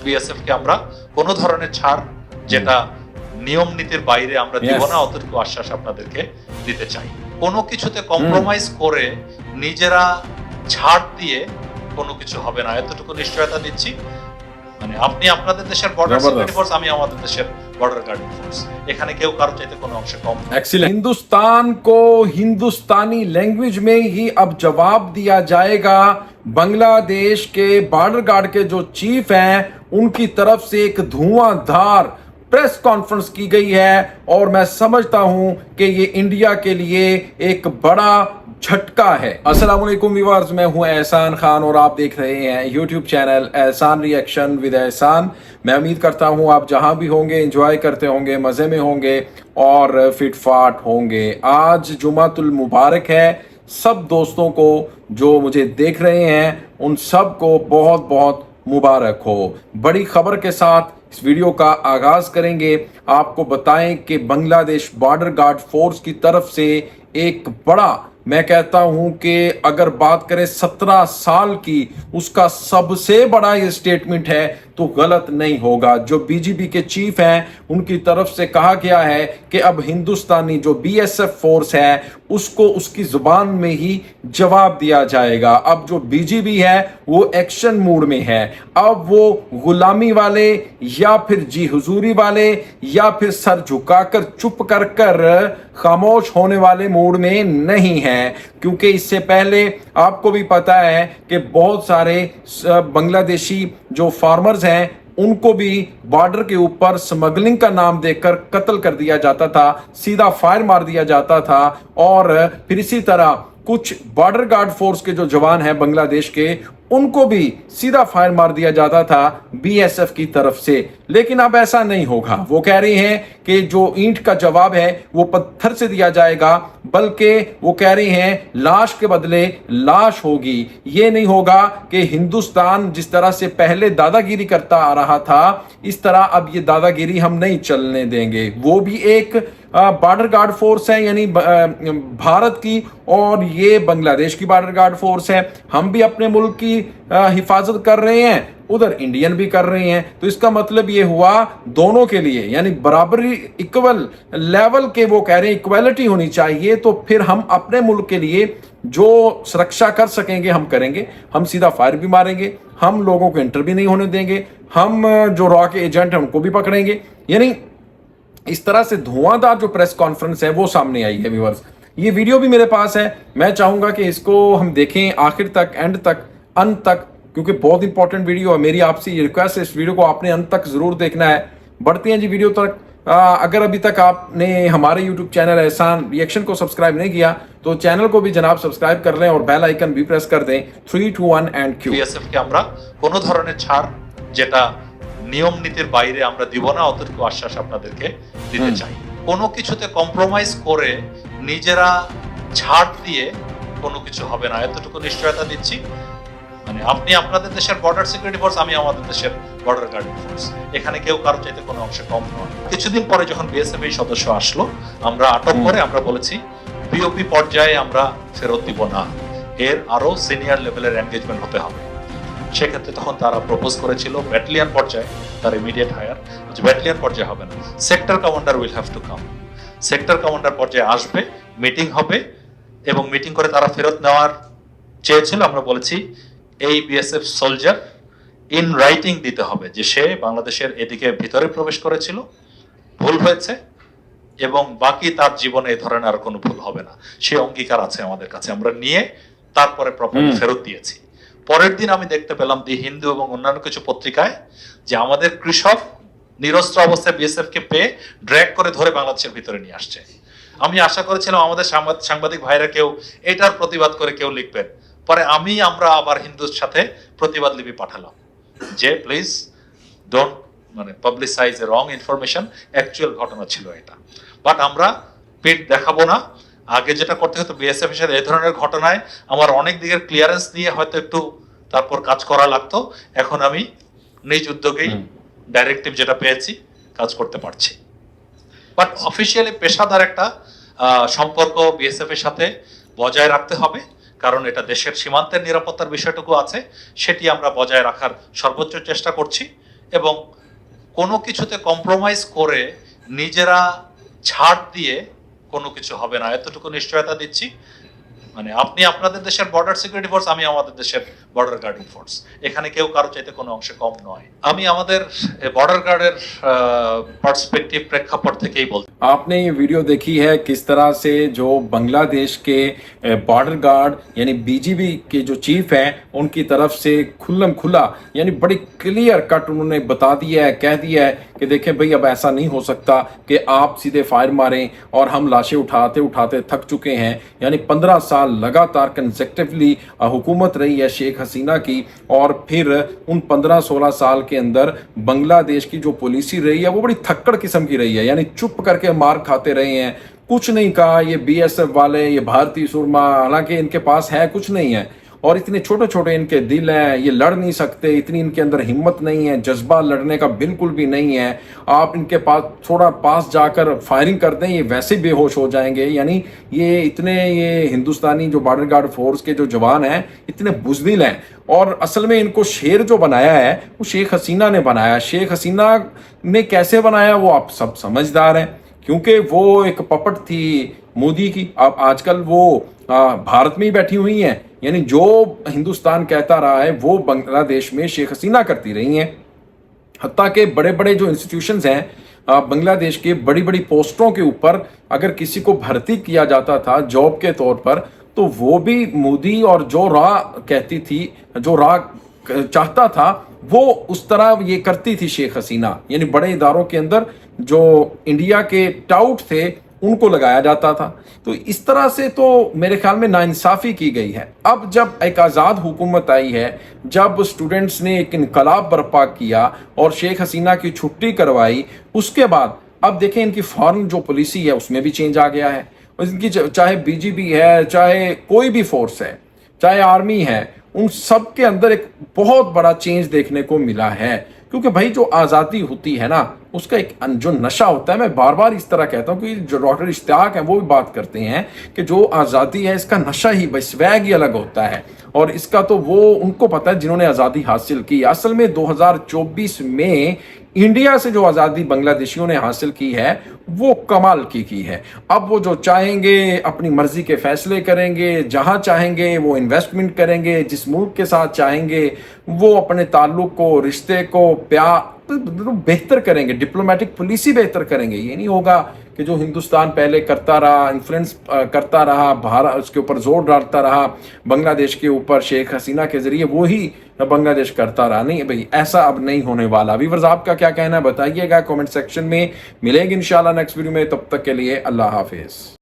BSF কে আমরা কোনো ধরনের ছাড় যেটা নিয়ম নীতির বাইরে আমরা দিব না, অতটুকু আশ্বাস আপনাদেরকে দিতে চাই। কোনো কিছুতে কম্প্রোমাইজ করে নিজেরা ছাড় দিয়ে কোনো কিছু হবে না, এতটুকু নিশ্চয়তা দিচ্ছি। মানে আপনি আপনাদের দেশের বর্ডার সিকিউরিটি ফোর্স, আমি আমাদের দেশের বর্ডার গার্ডিং ফোর্স, এখানে কেউ কারো চাইতে কোনো অংশে কম। एक्सीलेंट। हिंदुस्तान को हिंदुस्तानी लैंग्वेज में ही अब जवाब दिया जाएगा। बांग्लादेश के बॉर्डर गार्ड के जो चीफ हैं उनकी तरफ से एक धुआंधार प्रेस कॉन्फ्रेंस की गई है और मैं समझता हूं कि ये इंडिया के लिए एक बड़ा झटका है। अस्सलाम वालेकुम व्यूअर्स, मैं हूं एहसान खान और आप देख रहे हैं यूट्यूब चैनल एहसान रिएक्शन विद एहसान। मैं उम्मीद करता हूं आप जहां भी होंगे एंजॉय करते होंगे, मज़े में होंगे और फिटफाट होंगे। आज जुमातुल मुबारक है। सब दोस्तों को जो मुझे देख रहे हैं उन सब को बहुत बहुत मुबारक हो। बड़ी खबर के साथ इस वीडियो का आगाज करेंगे। आपको बताएं कि बांग्लादेश बॉर्डर गार्ड फोर्स की तरफ से एक बड़ा, मैं कहता हूं कि अगर बात करें 17 साल की, उसका सबसे बड़ा ये स्टेटमेंट है तो गलत नहीं होगा। जो बीजीबी के चीफ हैं उनकी तरफ से कहा गया है कि अब हिंदुस्तानी जो बीएसएफ फोर्स है उसको उसकी जुबान में ही जवाब दिया जाएगा। अब जो बीजीबी है वो एक्शन मूड में है। अब वो गुलामी वाले या फिर जी हुजूरी वाले या फिर सर झुकाकर चुप कर खामोश होने वाले मूड में नहीं है, क्योंकि इससे पहले आपको भी पता है कि बहुत सारे बांग्लादेशी जो फार्मर्स हैं उनको भी बॉर्डर के ऊपर स्मगलिंग का नाम देकर कत्ल कर दिया जाता था, सीधा फायर मार दिया जाता था। और फिर इसी तरह कुछ बॉर्डर गार्ड फोर्स के जो जवान हैं बांग्लादेश के, उनको भी सीधा फायर मार दिया जाता था बीएसएफ की तरफ से। लेकिन अब ऐसा नहीं होगा। वो कह रही हैं कि जो ईंट का जवाब है वो पत्थर से दिया जाएगा, बल्कि वो कह रही हैं लाश के बदले लाश होगी। ये नहीं होगा कि हिंदुस्तान जिस तरह से पहले दादागिरी करता आ रहा था, इस तरह अब ये दादागिरी हम नहीं चलने देंगे। वो भी एक बॉर्डर गार्ड फोर्स है, यानी भारत की, और ये बांग्लादेश की बॉर्डर गार्ड फोर्स है। हम भी अपने मुल्क की हिफाजत कर रहे हैं, उधर इंडियन भी कर रहे हैं। तो इसका मतलब ये हुआ दोनों के लिए, यानी बराबरी, इक्वल लेवल के, वो कह रहे हैं इक्वालिटी होनी चाहिए। तो फिर हम अपने मुल्क के लिए जो सुरक्षा कर सकेंगे हम करेंगे। हम सीधा फायर भी मारेंगे, हम लोगों को एंटर भी नहीं होने देंगे, हम जो रॉ के एजेंट हैं उनको भी पकड़ेंगे। यानी इस तरह से धुआंधार जो प्रेस कॉन्फ्रेंस है वो सामने आई है व्यूअर्स। ये वीडियो भी मेरे पास है, मैं चाहूंगा कि इसको हम देखें आखिर तक, एंड तक, अंत तक, क्योंकि बहुत इंपॉर्टेंट वीडियो है। मेरी आपसे ये रिक्वेस्ट है, इस वीडियो को आपने अंत तक जरूर देखना है। बढ़ते हैं जी वीडियो तक। अगर अभी तक आपने हमारे यूट्यूब चैनल एहसान रिएक्शन को सब्सक्राइब नहीं किया तो चैनल को भी जनाब सब्सक्राइब कर लें और बेल आइकन भी प्रेस कर दें। 3, 2, 1 एंड क्यू। বিএসএফ কে আমরা কোনো ধরনের ছাড় যেটা নিয়ম নীতির বাইরে আমরা দিব না, অতটুকু আশ্বাস আপনাদেরকে দিতে চাই। কোনো কিছুতে কম্প্রোমাইজ করে নিজেরা ছাড় দিয়ে কোনো কিছু হবে না, এতটুকু নিশ্চয়তা দিচ্ছি। মানে আপনি আপনাদের দেশের বর্ডার সিকিউরিটি ফোর্স, আমি আমাদের দেশের বর্ডার গার্ডিং ফোর্স, এখানে কেউ কারো চাইতে কোনো অংশে কম নয়। কিছুদিন পরে যখন বিএসএফ এই সদস্য আসলো, আমরা আটক করে আমরা বলেছি বিওপি পর্যায়ে আমরা ফেরত দিব না, এর আরো সিনিয়র লেভেলের এনগেজমেন্ট হতে হবে। সেক্ষেত্রে তখন তারা প্রপোজ করেছিল ব্যাটালিয়ন পর্যায়ে তার ইমিডিয়েট হায়ার। ব্যাটালিয়ন পর্যায়ে হবে না, sector commander will have to come. Sector commander পর্যায়ে আসবে, মিটিং হবে এবং মিটিং করে তারা ফেরত নেওয়ার চেয়েছিল। আমরা বলেছি এই বিএসএফ সোলজার ইন রাইটিং দিতে হবে যে সে বাংলাদেশের এদিকে ভিতরে প্রবেশ করেছিল, ভুল হয়েছে এবং বাকি তার জীবনে এই ধরনের আর কোনো ভুল হবে না, সে অঙ্গীকার আছে আমাদের কাছে। আমরা নিয়ে তারপরে প্রপারলি ফেরত দিয়েছি। পরের দিন আমি দেখতে পেলাম দি হিন্দু এবং অন্যান্য কিছু পত্রিকায় যে আমাদের কৃষক নিরস্ত্র অবস্থায় বিএসএফ কে পেয়ে ড্র্যাগ করে ধরে বাংলাদেশের ভিতরে নিয়ে আসছে। আমি আশা করেছিলাম আমাদের সাংবাদিক ভাইরা কেউ এটার প্রতিবাদ করে কেউ লিখবেন। পরে আমরা আবার হিন্দুর সাথে প্রতিবাদ লিপি পাঠালাম যে please don't publicise A wrong information, actual ঘটনা ছিল এটা। বাট আমরা পেট দেখাবো না। আগে যেটা করতে হতো বিএসএফ এর সাথে এই ধরনের ঘটনায় আমার অনেক দিকের ক্লিয়ারেন্স নিয়ে হয়তো একটু তারপর কাজ করা লাগতো। এখন আমি নিজ উদ্যোগেই ডাইরেক্টিভ যেটা পেয়েছি কাজ করতে পারছি। বাট অফিসিয়ালি পেশাদার একটা সম্পর্ক বিএসএফ এর সাথে বজায় রাখতে হবে, কারণ এটা দেশের সীমান্তের নিরাপত্তার বিষয়টুকু আছে, সেটি আমরা বজায় রাখার সর্বোচ্চ চেষ্টা করছি এবং কোনো কিছুতে কম্প্রোমাইজ করে নিজেরা ছাড় দিয়ে কোনো কিছু হবে না, এতটুকু নিশ্চয়তা দিচ্ছি। মানে আপনি আপনাদের দেশের বর্ডার সিকিউরিটি ফোর্স, আমি আমাদের দেশের বর্ডার গার্ডিং ফোর্স, এখানে কেউ কারো চাইতে কোনো অংশে কম নয়। আমি আমাদের बॉर्डर गार्डर पर्सपेक्टिव प्रेक्षापट থেকেই বলছি। आपने ये वीडियो देखी है किस तरह से जो बांग्लादेश के बॉर्डर गार्ड यानी बीजीबी के जो चीफ हैं उनकी तरफ से खुल्लम खुला यानी बड़ी क्लियर कट उन्होंने बता दिया है, कह दिया है कि देखें भाई अब ऐसा नहीं हो सकता कि आप सीधे फायर मारें और हम लाशें उठाते उठाते थक चुके हैं। यानी 15 साल लगातार कंसेक्टिवली हुकूमत रही है शेख हसीना की, और फिर उन 15-16 साल के अंदर बांग्लादेश की जो पॉलिसी रही है वो बड़ी थक्कड़ किस्म की रही है। यानी चुप करके मार खाते रहे हैं, कुछ नहीं कहा। ये बीएसएफ वाले, ये भारतीय सुरमा, हालांकि इनके पास है कुछ नहीं है, और इतने छोटे छोटे इनके दिल हैं, ये लड़ नहीं सकते, इतनी इनके अंदर हिम्मत नहीं है, जज्बा लड़ने का बिल्कुल भी नहीं है। आप इनके पास थोड़ा पास जाकर फायरिंग कर दें, ये वैसे बेहोश हो जाएंगे। यानी ये हिंदुस्तानी जो बॉर्डर गार्ड फोर्स के जो जवान हैं इतने बुज़दिल हैं, और असल में इनको शेर जो बनाया है वो शेख हसीना ने बनाया। शेख हसीना ने कैसे बनाया वो आप सब समझदार हैं, क्योंकि वो एक पपट थी मोदी की। अब आजकल वो भारत में ही बैठी हुई हैं, यानी जो हिंदुस्तान कहता रहा है वो बांग्लादेश में शेख हसीना करती रही हैं। हत्ता के बड़े बड़े जो इंस्टीट्यूशंस हैं बांग्लादेश के, बड़ी बड़ी पोस्टों के ऊपर अगर किसी को भर्ती किया जाता था जॉब के तौर पर, तो वो भी मोदी और जो राह कहती थी, जो राह चाहता था वो उस तरह ये करती थी शेख हसीना। यानी बड़े इदारों के अंदर जो इंडिया के टाउट थे उनको लगाया जाता था। तो इस तरह से तो मेरे ख्याल में नाइंसाफ़ी की गई है। अब जब एक आज़ाद हुकूमत आई है, जब स्टूडेंट्स ने एक इनकलाब बर्पा किया और शेख हसीना की छुट्टी करवाई, उसके बाद अब देखें इनकी फॉरेन जो पॉलिसी है उसमें भी चेंज आ गया है। इनकी चाहे बीजीबी है, चाहे कोई भी फोर्स है, चाहे आर्मी है, उन सब के अंदर एक बहुत बड़ा चेंज देखने को मिला है। क्योंकि भाई जो आज़ादी होती है ना उसका एक जो नशा होता है, मैं बार बार इस तरह कहता हूँ कि जो डॉक्टर इश्तियाक है वो भी बात करते हैं कि जो आज़ादी है इसका नशा ही, बस स्वैग ही अलग होता है, और इसका तो वो उनको पता है जिन्होंने आज़ादी हासिल की। असल में 2024 में इंडिया से जो आज़ादी बांग्लादेशियों ने हासिल की है वो कमाल की है। अब वो जो चाहेंगे अपनी मर्जी के फैसले करेंगे, जहां चाहेंगे वो इन्वेस्टमेंट करेंगे, जिस मुल्क के साथ चाहेंगे वो अपने ताल्लुक को, रिश्ते को, प्यार बेहतर करेंगे, डिप्लोमेटिक पॉलिसी बेहतर करेंगे। ये नहीं होगा कि जो हिंदुस्तान पहले करता रहा, इन्फ्लुएंस करता रहा, भारत उसके ऊपर जोर डालता रहा बांग्लादेश के ऊपर शेख हसीना के जरिए, वो ही बांग्लादेश करता रहा। नहीं भाई, ऐसा अब नहीं होने वाला। व्यूअर्स आपका क्या कहना है बताइएगा कमेंट सेक्शन में। मिलेंगे इंशाल्लाह नेक्स्ट वीडियो में, तब तक के लिए अल्लाह हाफिज।